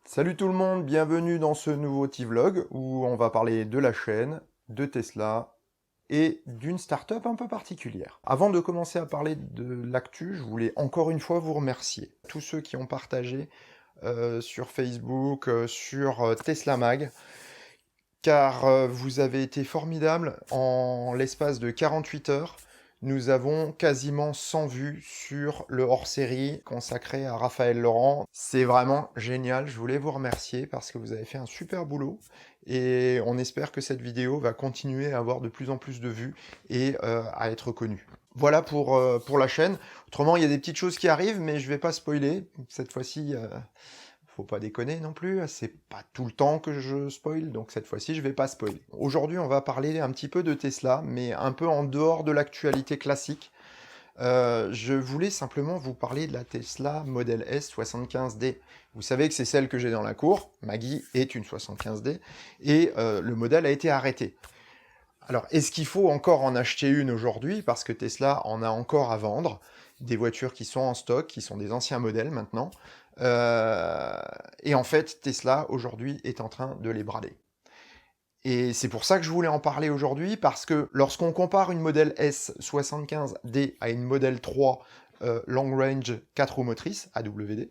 Salut tout le monde, bienvenue dans ce nouveau T-Vlog où on va parler de la chaîne, de Tesla et d'une startup un peu particulière. Avant de commencer à parler de l'actu, je voulais encore une fois vous remercier. Tous ceux qui ont partagé sur Facebook, sur Tesla Mag, car vous avez été formidables. En l'espace de 48 heures, nous avons quasiment 100 vues sur le hors-série consacré à Raphaël Laurent. C'est vraiment génial, je voulais vous remercier parce que vous avez fait un super boulot et on espère que cette vidéo va continuer à avoir de plus en plus de vues et à être connue. Voilà pour la chaîne. Autrement, il y a des petites choses qui arrivent, mais je vais pas spoiler. Cette fois-ci, faut pas déconner non plus, c'est pas tout le temps que je spoil, donc cette fois-ci je vais pas spoiler. Aujourd'hui on va parler un petit peu de Tesla, mais un peu en dehors de l'actualité classique. Je voulais simplement vous parler de la Tesla Model S 75D. Vous savez que c'est celle que j'ai dans la cour, Maggie est une 75D, et le modèle a été arrêté. Alors, est-ce qu'il faut encore en acheter une aujourd'hui, parce que Tesla en a encore à vendre, des voitures qui sont en stock, qui sont des anciens modèles maintenant, et en fait, Tesla, aujourd'hui, est en train de les brader. Et c'est pour ça que je voulais en parler aujourd'hui, parce que lorsqu'on compare une Model S 75D à une Model 3 Long Range 4 roues motrices, AWD,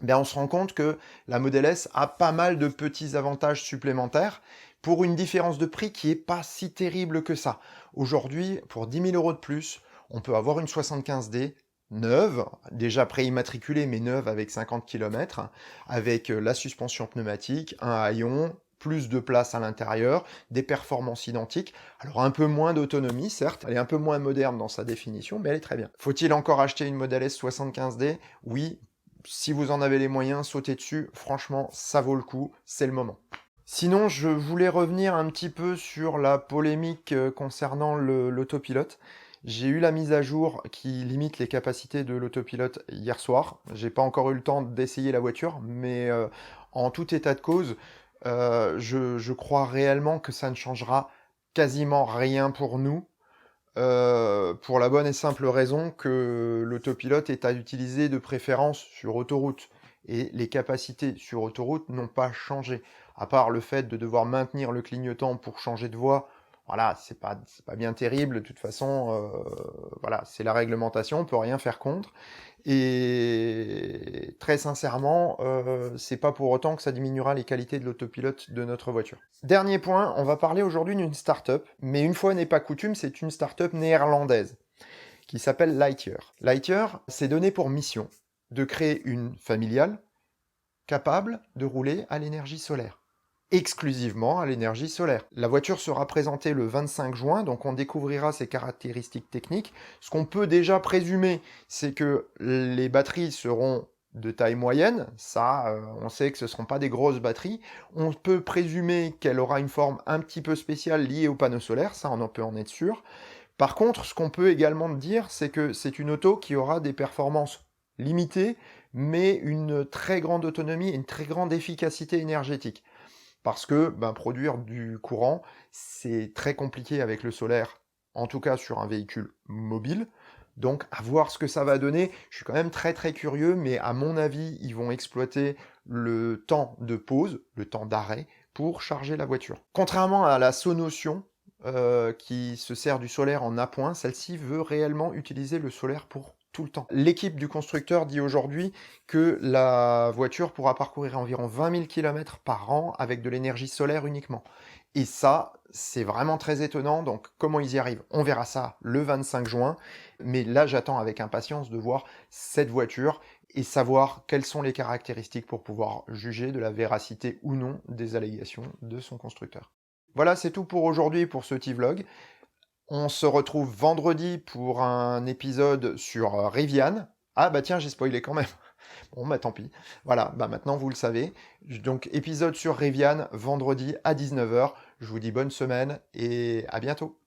ben on se rend compte que la Model S a pas mal de petits avantages supplémentaires pour une différence de prix qui est pas si terrible que ça. Aujourd'hui, pour 10 000 € de plus, on peut avoir une 75D neuve, déjà préimmatriculée mais neuve avec 50 km, avec la suspension pneumatique, un haillon, plus de place à l'intérieur, des performances identiques, alors un peu moins d'autonomie certes, elle est un peu moins moderne dans sa définition, mais elle est très bien. Faut-il encore acheter une Model S 75D? Oui, si vous en avez les moyens, sautez dessus, franchement, ça vaut le coup, c'est le moment. Sinon, je voulais revenir un petit peu sur la polémique concernant l'autopilote. J'ai eu la mise à jour qui limite les capacités de l'autopilote hier soir. J'ai pas encore eu le temps d'essayer la voiture, mais en tout état de cause, je crois réellement que ça ne changera quasiment rien pour nous. Pour la bonne et simple raison que l'autopilote est à utiliser de préférence sur autoroute. Et les capacités sur autoroute n'ont pas changé. À part le fait de devoir maintenir le clignotant pour changer de voie, voilà, c'est pas bien terrible. De toute façon, voilà, c'est la réglementation, on peut rien faire contre. Et très sincèrement, c'est pas pour autant que ça diminuera les qualités de l'autopilote de notre voiture. Dernier point, on va parler aujourd'hui d'une start-up, mais une fois n'est pas coutume, c'est une start-up néerlandaise qui s'appelle Lightyear. Lightyear s'est donné pour mission de créer une familiale capable de rouler à l'énergie solaire. Exclusivement à l'énergie solaire. La voiture sera présentée le 25 juin, donc on découvrira ses caractéristiques techniques. Ce qu'on peut déjà présumer, c'est que les batteries seront de taille moyenne, ça, on sait que ce ne seront pas des grosses batteries. On peut présumer qu'elle aura une forme un petit peu spéciale liée au panneau solaire, ça on en peut en être sûr. Par contre, ce qu'on peut également dire, c'est que c'est une auto qui aura des performances limitées, mais une très grande autonomie et une très grande efficacité énergétique. Parce que produire du courant, c'est très compliqué avec le solaire, en tout cas sur un véhicule mobile. Donc à voir ce que ça va donner. Je suis quand même très très curieux, mais à mon avis, ils vont exploiter le temps de pause, le temps d'arrêt, pour charger la voiture. Contrairement à la Sonotion, qui se sert du solaire en appoint, celle-ci veut réellement utiliser le solaire pour tout le temps. L'équipe du constructeur dit aujourd'hui que la voiture pourra parcourir environ 20 000 km par an avec de l'énergie solaire uniquement. Et ça, c'est vraiment très étonnant, donc comment ils y arrivent? On verra ça le 25 juin, mais là j'attends avec impatience de voir cette voiture et savoir quelles sont les caractéristiques pour pouvoir juger de la véracité ou non des allégations de son constructeur. Voilà, c'est tout pour aujourd'hui pour ce T-Vlog. On se retrouve vendredi pour un épisode sur Rivian. Ah bah tiens, j'ai spoilé quand même. Bon bah tant pis. Voilà, bah maintenant vous le savez. Donc épisode sur Rivian, vendredi à 19 h. Je vous dis bonne semaine et à bientôt.